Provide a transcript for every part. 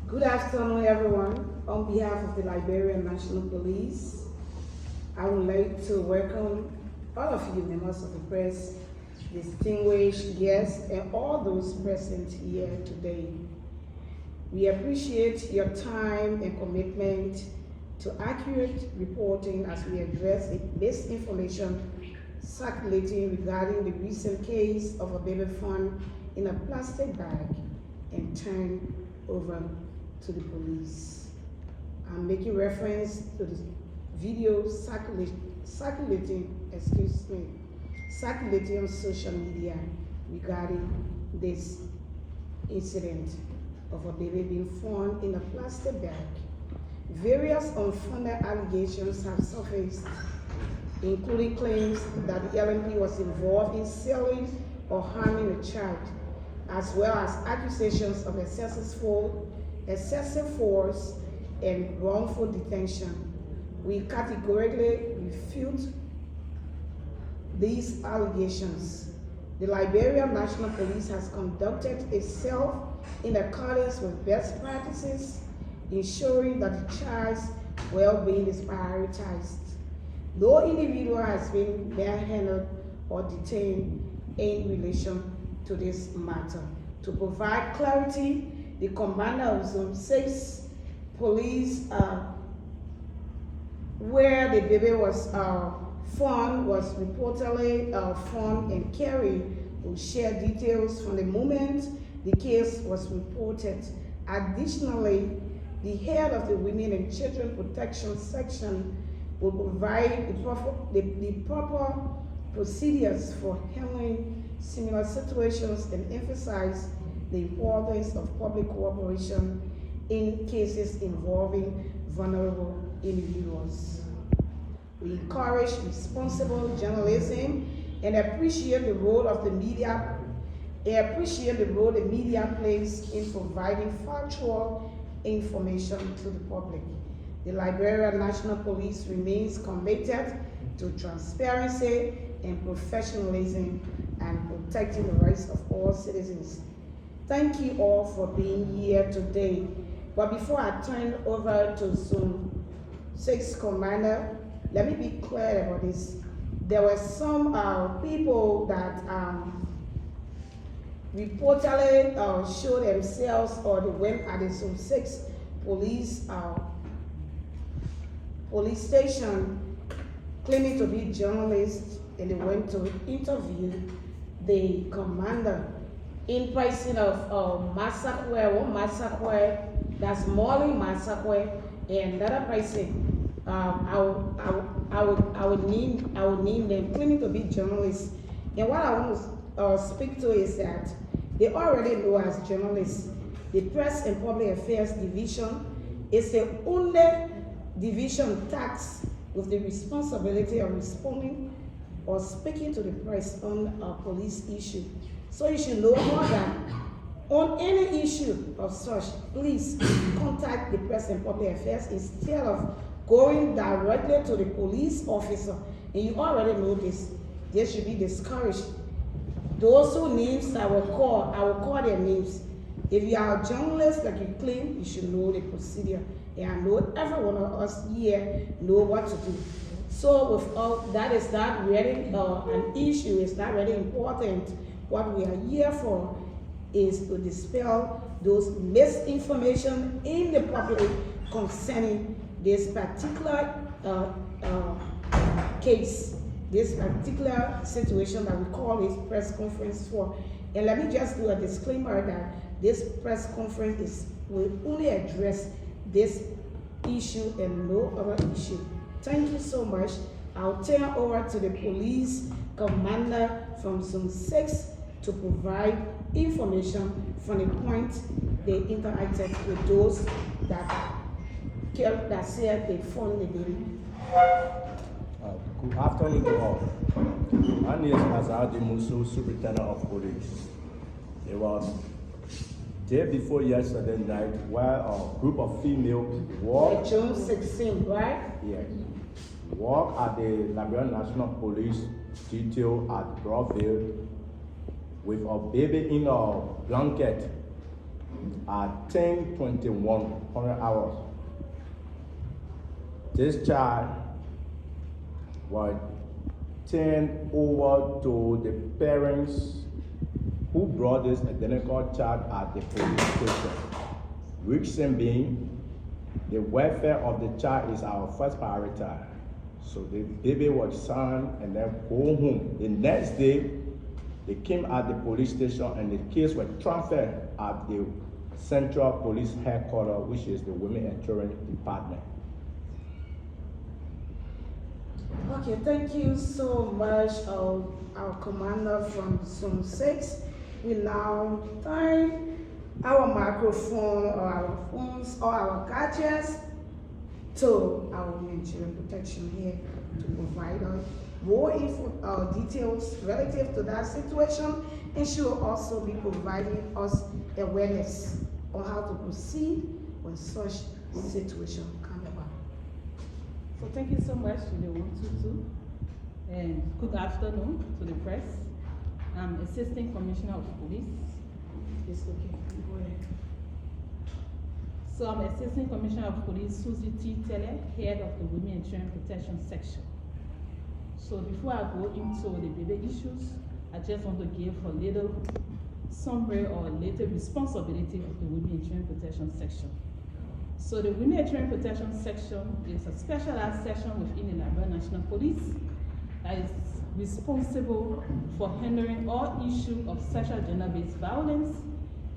Good afternoon, everyone. On behalf of the Liberian National Police, I would like to welcome all of you, members of the press, distinguished guests, and all those present here today. We appreciate your time and commitment to accurate reporting as we address the misinformation circulating regarding the recent case of a baby found in a plastic bag and turned over to the police. I'm making reference to the video circulating on social media regarding this incident of a baby being found in a plastic bag. Various unfounded allegations have surfaced, including claims that the LNP was involved in selling or harming a child, as well as accusations of excessive force and wrongful detention. We categorically refute these allegations. The Liberian National Police has conducted itself in accordance with best practices, ensuring that the child's well-being is prioritized. No individual has been manhandled or detained in relation to this matter. To provide clarity, the commander of Zone 6 Police, where the baby was found, was reportedly found and carried, will share details from the moment the case was reported. Additionally, the head of the Women and Children Protection Section will provide the proper procedures for handling similar situations and emphasize the importance of public cooperation in cases involving vulnerable individuals. We encourage responsible journalism and appreciate the role of the media. The media plays in providing factual information to the public. The Liberian National Police remains committed to transparency and professionalism and protecting the rights of all citizens. Thank you all for being here today. But before I turn over to Zone 6 Commander, let me be clear about this. There were some people that reportedly showed themselves, or they went at the Zone 6 police station claiming to be journalists, and they went to interview the commander in person of one massacre, that's Molly massacre, and another person. I would name them, claiming to be journalists. And what I want to speak to is that they already know as journalists, the Press and Public Affairs Division is the only division tasked with the responsibility of responding or speaking to the press on a police issue. So you should know more that on any issue of such, please contact the Press and Public Affairs instead of going directly to the police officer. And you already know this. They should be discouraged. Those who names I will call their names. If you are a journalist like you claim, you should know the procedure. And I know every one of us here know what to do. So with all that is not really an issue, it's not really important. What we are here for is to dispel those misinformation in the public concerning this particular case, this particular situation that we call this press conference for. And let me just do a disclaimer that this press conference will only address this issue and no other issue. Thank you so much. I'll turn over to the police commander from Zone 6 to provide information from the point they interacted with those that said they found the baby. Good afternoon to all. My name is Azadi Musu, Superintendent of Police. It was day before yesterday night where a group of female walked. June 16, right? Yes. Walked at the Liberian National Police detail at Broadville with a baby in a blanket at 10:21 hours. This child was turned over to the parents who brought this identical child at the police station. Reason being, the welfare of the child is our first priority. So the baby was signed and then go home. The next day, they came at the police station and the case was transferred at the Central Police Headquarters, which is the Women and Children Department. Okay, thank you so much, our commander from Zone 6. We now turn our microphone or our phones or our gadgets to our Women and Children Protection here to provide us more details relative to that situation, and she will also be providing us awareness on how to proceed when such situation comes about. So thank you so much to the 122, and good afternoon to the press. I'm Assistant Commissioner of Police. It's okay, go ahead. So I'm Assistant Commissioner of Police Susie T. Teller, head of the Women and Children Protection Section. So before I go into the baby issues, I just want to give a little summary or a little responsibility of the Women and Children Protection Section. So the Women and Children Protection Section is a specialized section within the Liberian National Police that is responsible for handling all issues of sexual gender-based violence,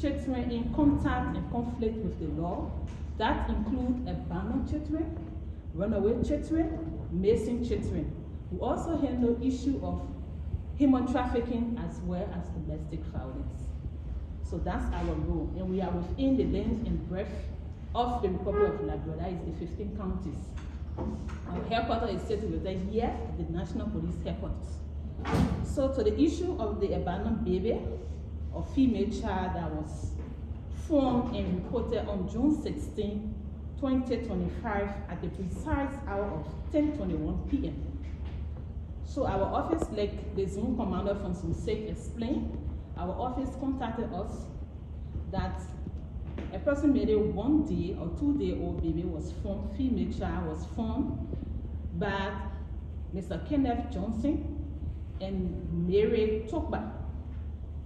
children in contact and conflict with the law. That include abandoned children, runaway children, missing children. We also handle issue of human trafficking as well as domestic violence. So that's our role, and we are within the length and breadth of the Republic of Liberia, that is the 15 counties. Our headquarters is situated here at the National Police Headquarters. So to the issue of the abandoned baby or female child that was found and reported on June 16, 2025 at the precise hour of 10:21 p.m. So our office, like the Zone Commander from Sunsec explained, our office contacted us that a person made a 1 day or 2 day old baby was found, female child was found by Mr. Kenneth Johnson and Mary Tokba.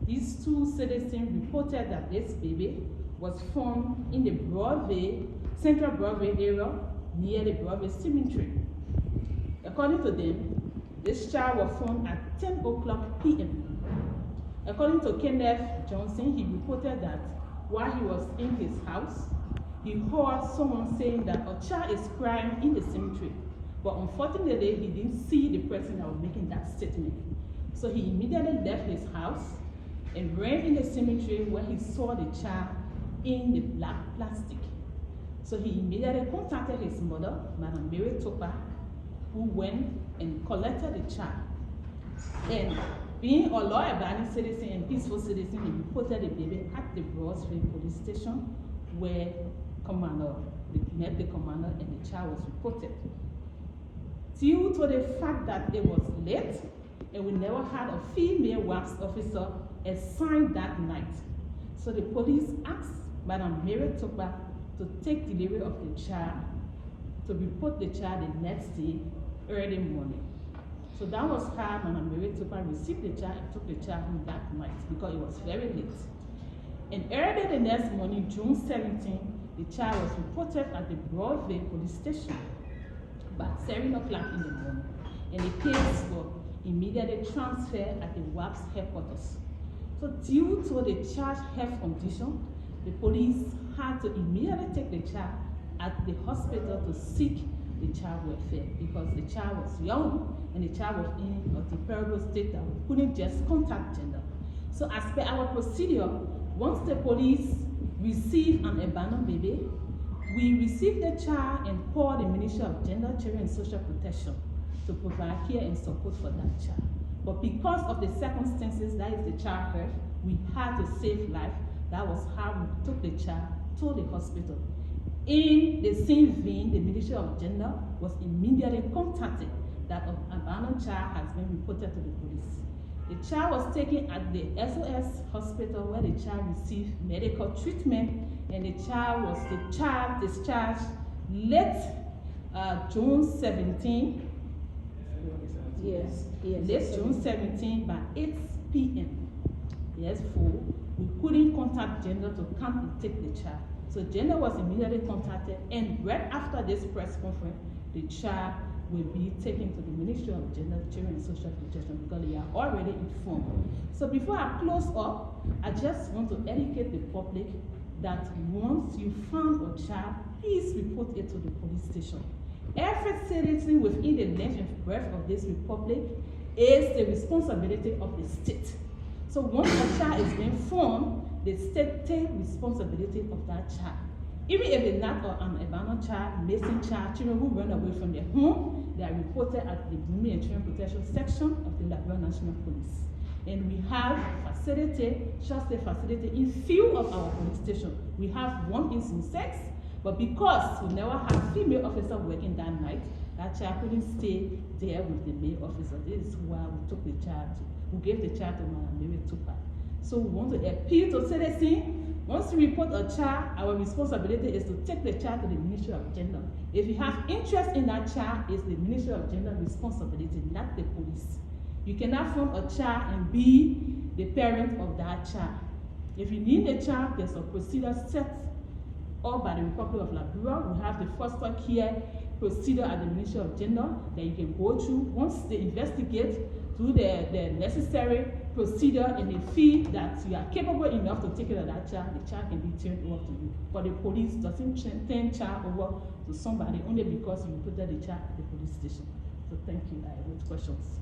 These two citizens reported that this baby was found in the Broadway, Central Broadway area near the Broadway Cemetery. According to them, this child was found at 10 o'clock p.m. According to Kenneth Johnson, he reported that while he was in his house, he heard someone saying that a child is crying in the cemetery. But unfortunately, he didn't see the person that was making that statement. So he immediately left his house and ran in the cemetery where he saw the child in the black plastic. So he immediately contacted his mother, Madam Mary Topa, who went and collected the child. And being a law-abiding citizen and peaceful citizen, he reported the baby at the Broadway police station where they met the commander and the child was reported. Due to the fact that it was late and we never had a female WAPS officer assigned that night, so the police asked Madam Mary Topa to take delivery of the child, to report the child the next day, early morning. So that was how Madam Mary Topa received the child and took the child home that night because it was very late. And early the next morning, June 17, the child was reported at the Broadway police station by 7 o'clock in the morning. And the case was immediately transferred at the WAPS headquarters. So due to the child's health condition, the police had to immediately take the child at the hospital to seek the child welfare because the child was young and the child was in a deplorable state that we couldn't just contact gender. So as per our procedure, once the police receive an abandoned baby, we receive the child and call the Ministry of Gender, Children and Social Protection to provide care and support for that child. But because of the circumstances, that is the child health, we had to save life. That was how we took the child to the hospital. In the same vein, the Ministry of Gender was immediately contacted that an abandoned child has been reported to the police. The child was taken at the SOS hospital where the child received medical treatment, and the child was discharged late June 17. Yes. Late June 17 by 8 p.m. Therefore, we couldn't contact gender to come and take the child. So gender was immediately contacted, and right after this press conference, the child will be taken to the Ministry of Gender, Children and Social Protection because they are already informed. So before I close up, I just want to educate the public that once you found a child, please report it to the police station. Every citizen within the length and breadth of this republic is the responsibility of the state. So once a child is being found, the state takes responsibility of that child. Even if it's not an abandoned child, missing child, children who run away from their home, they are reported at the Women and Children Protection section of the Liberian National Police. And we have facility, short-stay facility in few of our police stations. We have one in Sussex, but because we never had female officer working that night, that child couldn't stay there with the male officer. This is why we took the child to, we gave the child to Madam Mary Tupac. So we want to appeal to citizens. Once you report a child, our responsibility is to take the child to the Ministry of Gender. If you have interest in that child, it's the Ministry of Gender responsibility, not the police. You cannot form a child and be the parent of that child. If you need a child, there's a procedure set up by the Republic of Liberia. We have the foster care procedure at the Ministry of Gender that you can go through. Once they investigate, do the necessary procedure, and they feel that you are capable enough to take care of that child, the child can be turned over to you. But the police doesn't turn child over to somebody only because you put the child at the police station. So thank you. I have questions.